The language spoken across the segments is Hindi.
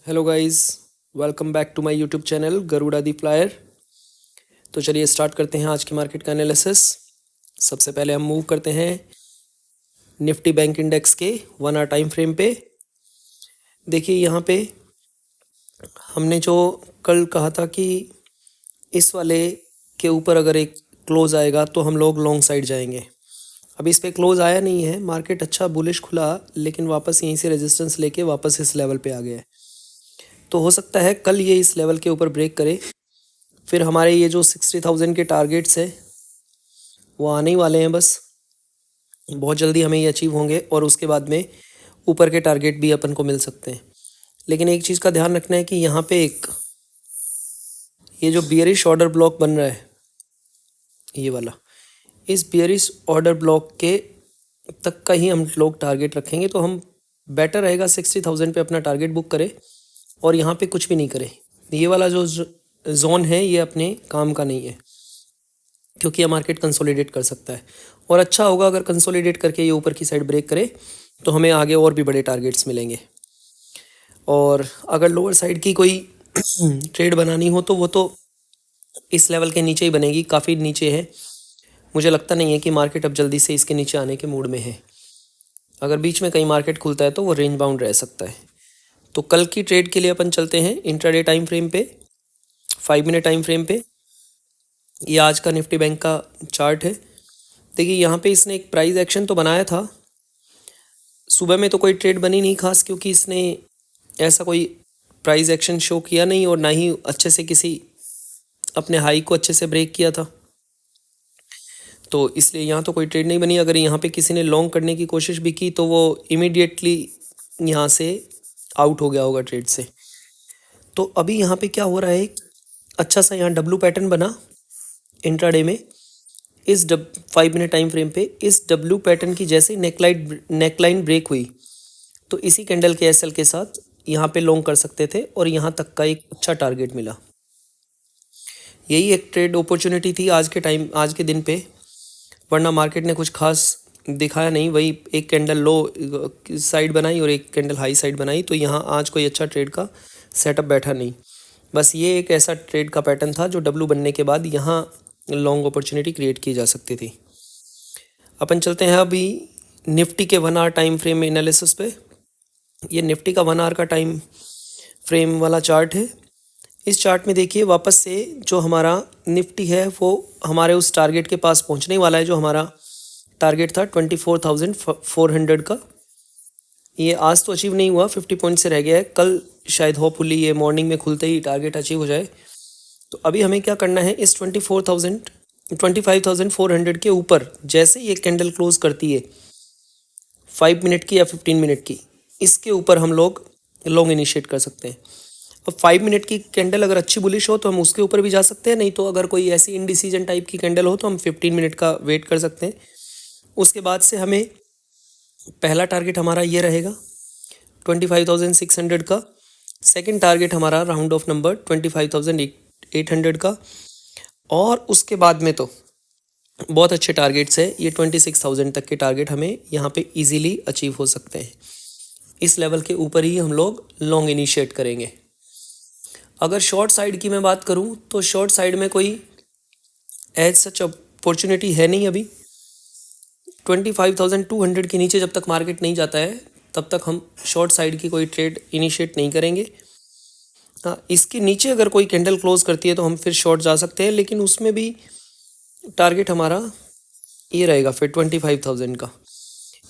Hello guys, welcome back to my YouTube channel Garuda the flyer. तो चलिए स्टार्ट करते हैं आज के मार्केट का एनालिसिस। सबसे पहले हम मूव करते हैं निफ्टी बैंक इंडेक्स के 1 आवर टाइम फ्रेम पे। देखिए यहाँ पे हमने जो कल कहा था कि इस वाले के ऊपर अगर एक क्लोज आएगा तो हम लोग लॉन्ग साइड जाएंगे। अभी इस पे क्लोज आया नहीं है, मार्केट अच्छा बुलिश खुला, लेकिन वापस यहीं से रेजिस्टेंस लेके वापस इस लेवल पे आ गया है। तो हो सकता है कल ये इस लेवल के ऊपर ब्रेक करे, फिर हमारे ये जो 60,000 के टारगेट्स हैं वो आने ही वाले हैं। बस बहुत जल्दी हमें ये अचीव होंगे और उसके बाद में ऊपर के टारगेट भी अपन को मिल सकते हैं। लेकिन एक चीज़ का ध्यान रखना है कि यहाँ पे एक ये जो बियरिश ऑर्डर ब्लॉक बन रहा है, ये वाला, इस बियरिश ऑर्डर ब्लॉक के तक का ही हम लोग टारगेट रखेंगे। तो हम बेटर रहेगा 60,000 पे अपना टारगेट बुक करें और यहाँ पे कुछ भी नहीं करें। ये वाला जो जोन है ये अपने काम का नहीं है, क्योंकि ये मार्केट कंसोलिडेट कर सकता है। और अच्छा होगा अगर कंसोलिडेट करके ये ऊपर की साइड ब्रेक करे तो हमें आगे और भी बड़े टारगेट्स मिलेंगे। और अगर लोअर साइड की कोई ट्रेड बनानी हो तो वो तो इस लेवल के नीचे ही बनेगी, काफ़ी नीचे है। मुझे लगता नहीं है कि मार्केट अब जल्दी से इसके नीचे आने के मूड में है। अगर बीच में कहीं मार्केट खुलता है तो वो रेंज बाउंड रह सकता है। तो कल की ट्रेड के लिए अपन चलते हैं इंट्राडे टाइम फ्रेम पे, 5 मिनट टाइम फ्रेम पे। ये आज का निफ्टी बैंक का चार्ट है। देखिए यहाँ पे इसने एक प्राइस एक्शन तो बनाया था, सुबह में तो कोई ट्रेड बनी नहीं खास, क्योंकि इसने ऐसा कोई प्राइस एक्शन शो किया नहीं और ना ही अच्छे से किसी अपने हाई को अच्छे से ब्रेक किया था, तो इसलिए यहाँ तो कोई ट्रेड नहीं बनी। अगर यहाँ पे किसी ने लॉन्ग करने की कोशिश भी की तो वो इमीडिएटली यहाँ से आउट हो गया होगा ट्रेड से। तो अभी यहाँ पे क्या हो रहा है, अच्छा सा यहाँ डब्लू पैटर्न बना इंट्राडे में। इस 5 मिनट टाइम फ्रेम पे इस डब्लू पैटर्न की जैसे नेकलाइन ब्रेक हुई तो इसी कैंडल के एसएल के साथ यहाँ पे लॉन्ग कर सकते थे और यहाँ तक का एक अच्छा टारगेट मिला। यही एक ट्रेड अपॉर्चुनिटी थी आज के दिन पे, वरना मार्केट ने कुछ खास दिखाया नहीं। वही एक कैंडल लो साइड बनाई और एक कैंडल हाई साइड बनाई, तो यहाँ आज कोई अच्छा ट्रेड का सेटअप बैठा नहीं। बस ये एक ऐसा ट्रेड का पैटर्न था जो डब्लू बनने के बाद यहाँ लॉन्ग अपॉर्चुनिटी क्रिएट की जा सकती थी। अपन चलते हैं अभी निफ्टी के 1 आवर टाइम फ्रेम में एनालिसिस पे। ये निफ्टी का 1 आवर का टाइम फ्रेम वाला चार्ट है। इस चार्ट में देखिए वापस से जो हमारा निफ्टी है वो हमारे उस टारगेट के पास पहुंचने वाला है, जो हमारा टारगेट था 24,400 का। ये आज तो अचीव नहीं हुआ, 50 पॉइंट से रह गया है। कल शायद होपफुली ये मॉर्निंग में खुलते ही टारगेट अचीव हो जाए। तो अभी हमें क्या करना है, इस 25,400 के ऊपर जैसे ये कैंडल क्लोज करती है 5 मिनट की या 15 मिनट की, इसके ऊपर हम लोग लॉन्ग इनिशिएट कर सकते हैं। अब 5 मिनट की कैंडल अगर अच्छी बुलिश हो तो हम उसके ऊपर भी जा सकते हैं, नहीं तो अगर कोई ऐसी इनडिसीजन टाइप की कैंडल हो तो हम 15 मिनट का वेट कर सकते हैं। उसके बाद से हमें पहला टारगेट हमारा ये रहेगा 25,600 का, सेकंड टारगेट हमारा राउंड ऑफ नंबर 25,800 का, और उसके बाद में तो बहुत अच्छे टारगेट्स है। ये 26,000 तक के टारगेट हमें यहाँ पे इजीली अचीव हो सकते हैं। इस लेवल के ऊपर ही हम लोग लॉन्ग इनिशिएट करेंगे। अगर शॉर्ट साइड की मैं बात करूँ तो शॉर्ट साइड में कोई एज सच अपॉर्चुनिटी है नहीं अभी। 25,200 के नीचे जब तक मार्केट नहीं जाता है तब तक हम शॉर्ट साइड की कोई ट्रेड इनिशिएट नहीं करेंगे। हाँ, इसके नीचे अगर कोई कैंडल क्लोज करती है तो हम फिर शॉर्ट जा सकते हैं, लेकिन उसमें भी टारगेट हमारा ये रहेगा फिर 25,000 का।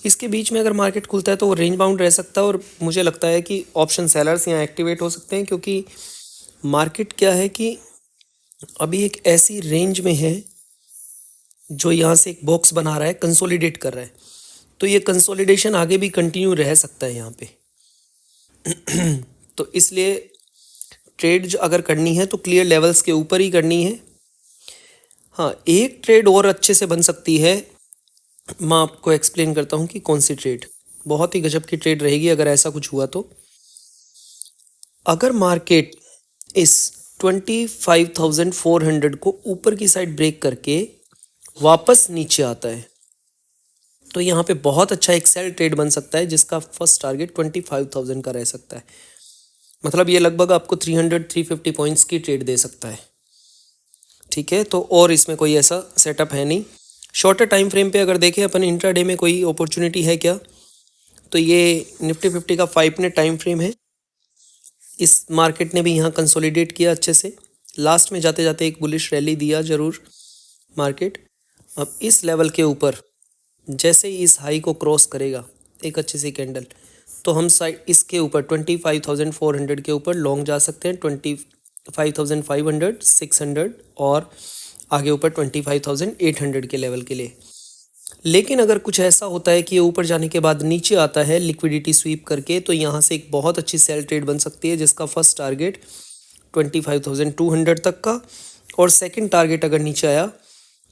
इसके बीच में अगर मार्केट खुलता है तो वो रेंज बाउंड रह सकता है और मुझे लगता है कि ऑप्शन सेलर्स यहाँ एक्टिवेट हो सकते हैं, क्योंकि मार्केट क्या है कि अभी एक ऐसी रेंज में है जो यहाँ से एक बॉक्स बना रहा है, कंसोलिडेट कर रहा है। तो ये कंसोलिडेशन आगे भी कंटिन्यू रह सकता है यहाँ पे। तो इसलिए ट्रेड जो अगर करनी है तो क्लियर लेवल्स के ऊपर ही करनी है। हाँ, एक ट्रेड और अच्छे से बन सकती है, मैं आपको एक्सप्लेन करता हूँ कि कौन सी ट्रेड बहुत ही गजब की ट्रेड रहेगी अगर ऐसा कुछ हुआ तो। अगर मार्केट इस 25,400 को ऊपर की साइड ब्रेक करके वापस नीचे आता है तो यहाँ पे बहुत अच्छा एक सेल ट्रेड बन सकता है, जिसका फर्स्ट टारगेट 25,000 का रह सकता है। मतलब ये लगभग आपको 300-350 पॉइंट्स की ट्रेड दे सकता है, ठीक है। तो और इसमें कोई ऐसा सेटअप है नहीं। शॉर्टर टाइम फ्रेम पे अगर देखें अपन इंट्राडे में कोई अपॉर्चुनिटी है क्या, तो ये निफ्टी 50 का 5 मिनट टाइम फ्रेम है। इस मार्केट ने भी यहाँ कंसोलिडेट किया अच्छे से, लास्ट में जाते जाते एक बुलिश रैली दिया ज़रूर मार्केट। अब इस लेवल के ऊपर जैसे ही इस हाई को क्रॉस करेगा एक अच्छी सी कैंडल, तो हम साइड इसके ऊपर 25,400 के ऊपर लॉन्ग जा सकते हैं, 25,500, 600 और आगे ऊपर 25,800 के लेवल के लिए। लेकिन अगर कुछ ऐसा होता है कि ये ऊपर जाने के बाद नीचे आता है लिक्विडिटी स्वीप करके, तो यहाँ से एक बहुत अच्छी सेल ट्रेड बन सकती है, जिसका फर्स्ट टारगेट 25,200 तक का, और सेकंड टारगेट अगर नीचे आया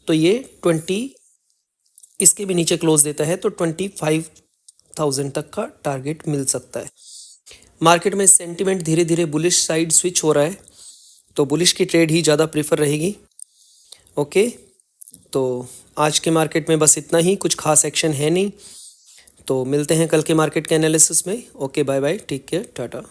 तो ये 20 इसके भी नीचे क्लोज देता है तो 25,000 तक का टारगेट मिल सकता है। मार्केट में सेंटिमेंट धीरे धीरे बुलिश साइड स्विच हो रहा है, तो बुलिश की ट्रेड ही ज़्यादा प्रेफर रहेगी। ओके, तो आज के मार्केट में बस इतना ही, कुछ खास एक्शन है नहीं। तो मिलते हैं कल के मार्केट के एनालिसिस में। Okay, bye bye, take care, Tata.